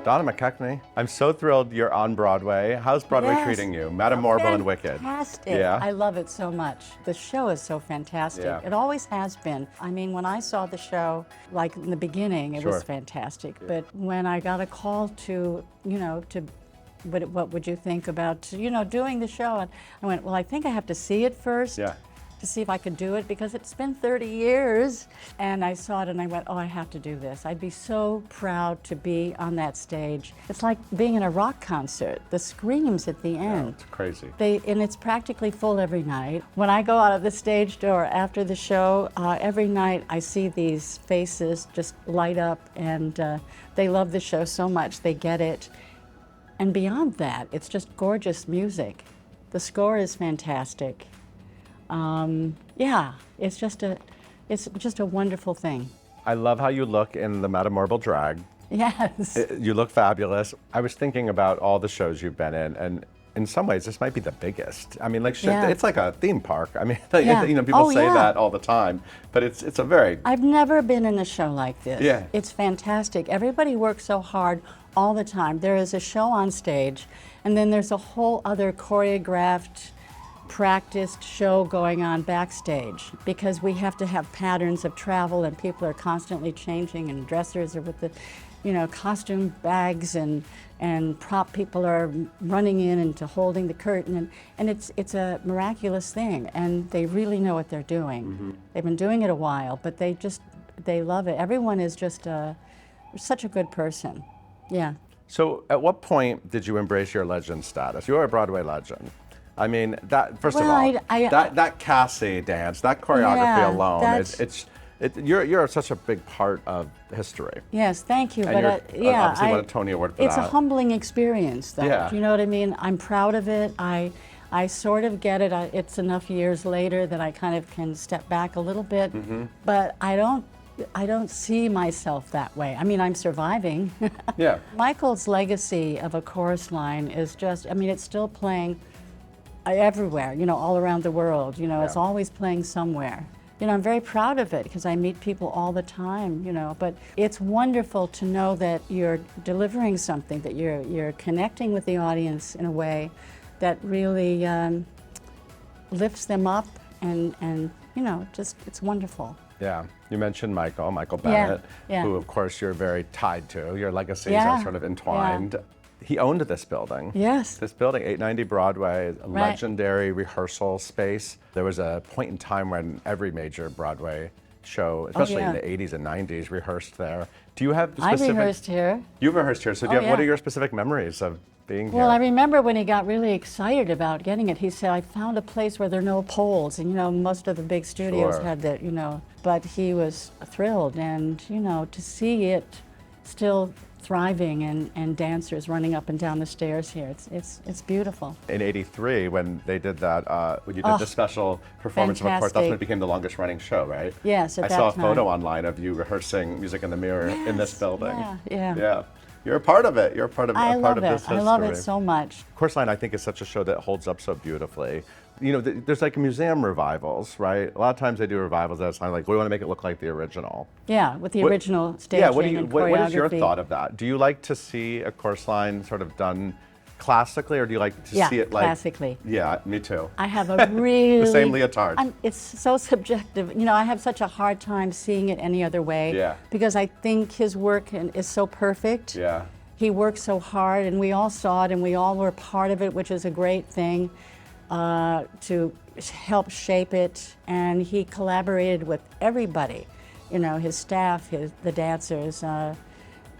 Donna McKechnie, I'm so thrilled you're on Broadway. How's Broadway treating you? Madame Morrible and Wicked. Fantastic. Yeah. I love it so much. The show is so fantastic. Yeah. It always has been. I mean, when I saw the show, like in the beginning, it was Sure. fantastic. But when I got a call to, what would you think about, doing the show? And I went, well, I think I have to see it first. Yeah. To see if I could do it, because it's been 30 years. And I saw it and I went, oh, I have to do this. I'd be so proud to be on that stage. It's like being in a rock concert. The screams at the end. Yeah, it's crazy. And it's practically full every night. When I go out of the stage door after the show, every night I see these faces just light up, and they love the show so much, they get it. And beyond that, it's just gorgeous music. The score is fantastic. Yeah, it's just a wonderful thing. I love how you look in the Madame Morrible drag. Yes. You look fabulous. I was thinking about all the shows you've been in, and in some ways, this might be the biggest. I mean, Yeah. it's like a theme park. I mean, Yeah. people say yeah. that all the time, but it's a very... I've never been in a show like this. Yeah. It's fantastic. Everybody works so hard all the time. There is a show on stage, and then there's a whole other choreographed, practiced show going on backstage, because we have to have patterns of travel, and people are constantly changing, and dressers are with the costume bags, and prop people are running in and to holding the curtain, and it's a miraculous thing, and they really know what they're doing. Mm-hmm. They've been doing it a while, but they love it. Everyone is just such a good person. Yeah. So at what point did you embrace your legend status? You're a Broadway legend. I mean, that first of all, that Cassie dance, that choreography Yeah, alone, you're such a big part of history. Yes, thank you. And But you're obviously won a Tony Award for it's that. a humbling experience, though. Yeah. Do you know what I mean? I'm proud of it. I sort of get it. It's enough years later that I kind of can step back a little bit, but I don't see myself that way. I mean, I'm surviving. Yeah. Michael's legacy of a chorus line is just, I mean, it's still playing everywhere, all around the world. It's always playing somewhere. I'm very proud of it, because I meet people all the time, but it's wonderful to know that you're delivering something, that you're connecting with the audience in a way that really lifts them up, and just, it's wonderful. Yeah, you mentioned Michael Bennett, Yeah. who of course you're very tied to. Your legacies Yeah. are sort of entwined. He owned this building. Yes. This building, 890 Broadway, a Right. legendary rehearsal space. There was a point in time when every major Broadway show, especially in the 80s and 90s, rehearsed there. Do you have I specific... rehearsed here. You've rehearsed here, so do you have, what are your specific memories of being here? Well, I remember when he got really excited about getting it, he said, I found a place where there are no poles. And, most of the big studios Sure. had that, but he was thrilled. And, to see it still thriving, and dancers running up and down the stairs here, it's beautiful. In '83, when they did that, when you did the special performance of A Course, that's when it became the longest running show, right? Yes, at I that saw a time. photo online of you rehearsing Music in the Mirror in this building. Yeah. You're a part of it. You're a part of I love of it. this history. I love it so much. Chorus Line, I think, is such a show that holds up so beautifully. There's like museum revivals, right? A lot of times they do revivals that's kind of like, we want to make it look like the original. Yeah, with the original staging and choreography. What is your thought of that? Do you like to see a Chorus Line sort of done classically, or do you like to see it like... classically. Yeah, me too. I have a really... The same leotard. It's so subjective. I have such a hard time seeing it any other way. Yeah. Because I think his work is so perfect. Yeah. He worked so hard, and we all saw it, and we all were part of it, which is a great thing, to help shape it. And he collaborated with everybody, his staff, the dancers,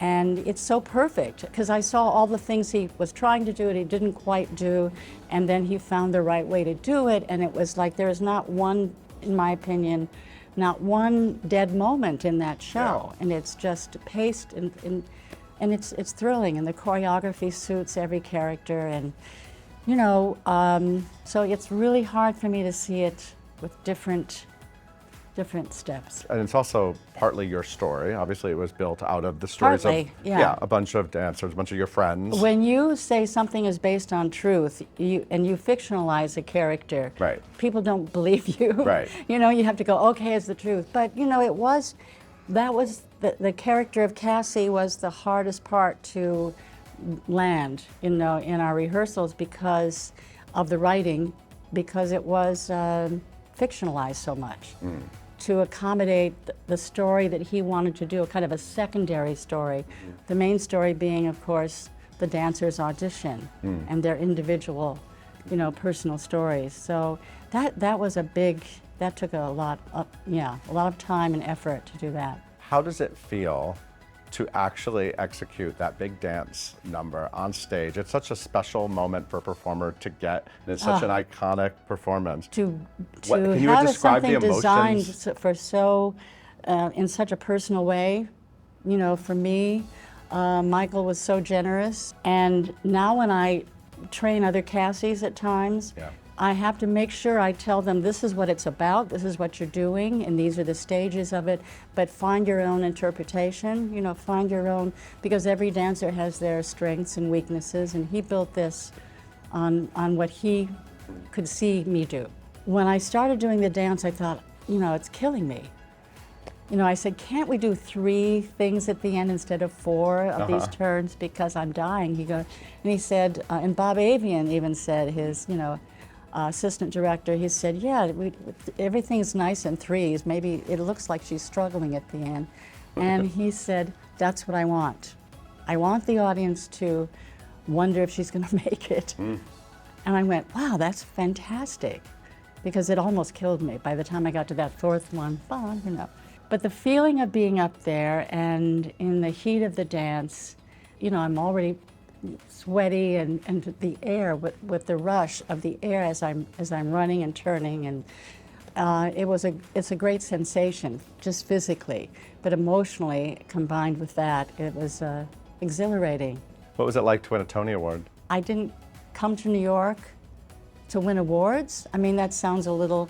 and it's so perfect, because I saw all the things he was trying to do and he didn't quite do, and then he found the right way to do it, and it was like there's not one, in my opinion, not one dead moment in that show, and it's just paced and it's thrilling, and the choreography suits every character, and so it's really hard for me to see it with different steps. And it's also partly your story. Obviously, it was built out of the stories of a bunch of dancers, a bunch of your friends. When you say something is based on truth, and you fictionalize a character, right. people don't believe you. Right. You have to go, okay, it's the truth. But it was That was the character of Cassie was the hardest part to land, in our rehearsals because of the writing, because it was fictionalized so much. To accommodate the story that he wanted to do, kind of a secondary story. The main story being, of course, the dancers' audition and their individual, personal stories. So that was that took a lot of time and effort to do that. How does it feel to actually execute that big dance number on stage? It's such a special moment for a performer to get, and it's such an iconic performance. Can you have describe something the emotions? designed for in such a personal way, for me, Michael was so generous. And now when I train other Cassies at times, I have to make sure I tell them this is what it's about, this is what you're doing, and these are the stages of it, but find your own interpretation, find your own, because every dancer has their strengths and weaknesses, and he built this on what he could see me do. When I started doing the dance, I thought, it's killing me. I said, can't we do 3 things at the end instead of 4 of these turns because I'm dying? And he said, and Bob Avian even said, his, assistant director, he said, yeah, everything's nice in 3s. Maybe it looks like she's struggling at the end. And he said, that's what I want. I want the audience to wonder if she's going to make it. And I went, wow, that's fantastic. Because it almost killed me by the time I got to that 4th one. But the feeling of being up there and in the heat of the dance, I'm already sweaty and the air with the rush of the air as I'm running and turning, and it's a great sensation just physically, but emotionally combined with that, it was exhilarating. What was it like to win a Tony Award? I didn't come to New York to win awards. I mean, that sounds a little,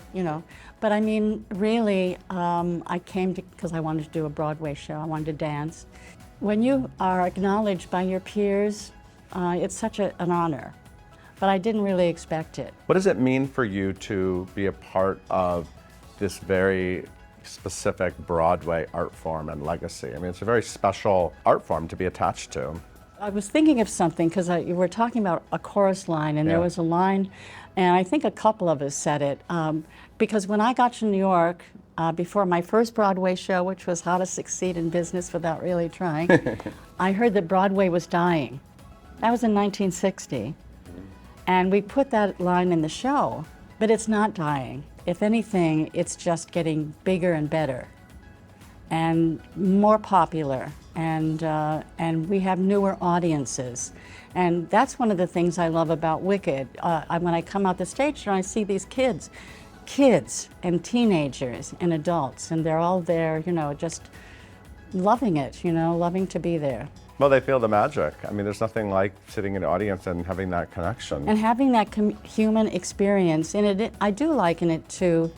but I mean, really, I came because I wanted to do a Broadway show. I wanted to dance. When you are acknowledged by your peers, it's such an honor, but I didn't really expect it. What does it mean for you to be a part of this very specific Broadway art form and legacy? I mean, it's a very special art form to be attached to. I was thinking of something because you were talking about a chorus line, and there was a line, and I think a couple of us said it, because when I got to New York, before my first Broadway show, which was How to Succeed in Business Without Really Trying, I heard that Broadway was dying. That was in 1960. And we put that line in the show, but it's not dying. If anything, it's just getting bigger and better and more popular, and we have newer audiences. And that's one of the things I love about Wicked. When I come out the stage and I see these kids and teenagers and adults, and they're all there, just loving it, loving to be there. Well, they feel the magic. I mean, there's nothing like sitting in the audience and having that connection. And having that human experience. And I do liken it to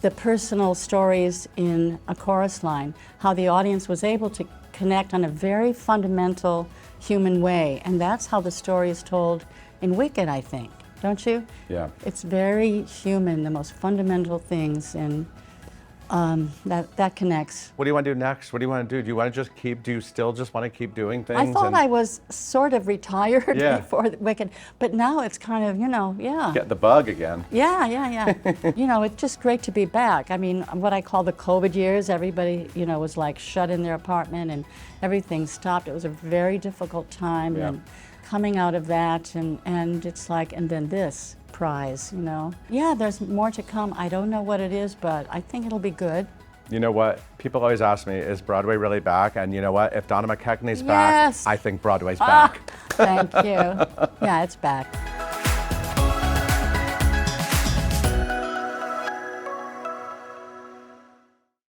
the personal stories in a chorus line, how the audience was able to connect on a very fundamental human way. And that's how the story is told in Wicked, I think. Don't you? Yeah. It's very human, the most fundamental things, and that connects. What do you want to do next? What do you want to do? Do you want to do you still just want to keep doing things? I thought I was sort of retired before Wicked, but now it's kind of, Get the bug again. Yeah. It's just great to be back. I mean, what I call the COVID years, everybody, was like shut in their apartment and everything stopped. It was a very difficult time. Yeah. And coming out of that, and it's like, and then this prize, Yeah, there's more to come. I don't know what it is, but I think it'll be good. You know what? People always ask me, is Broadway really back? And you know what? If Donna McKechnie's Yes. back, I think Broadway's back. Thank you. Yeah, it's back.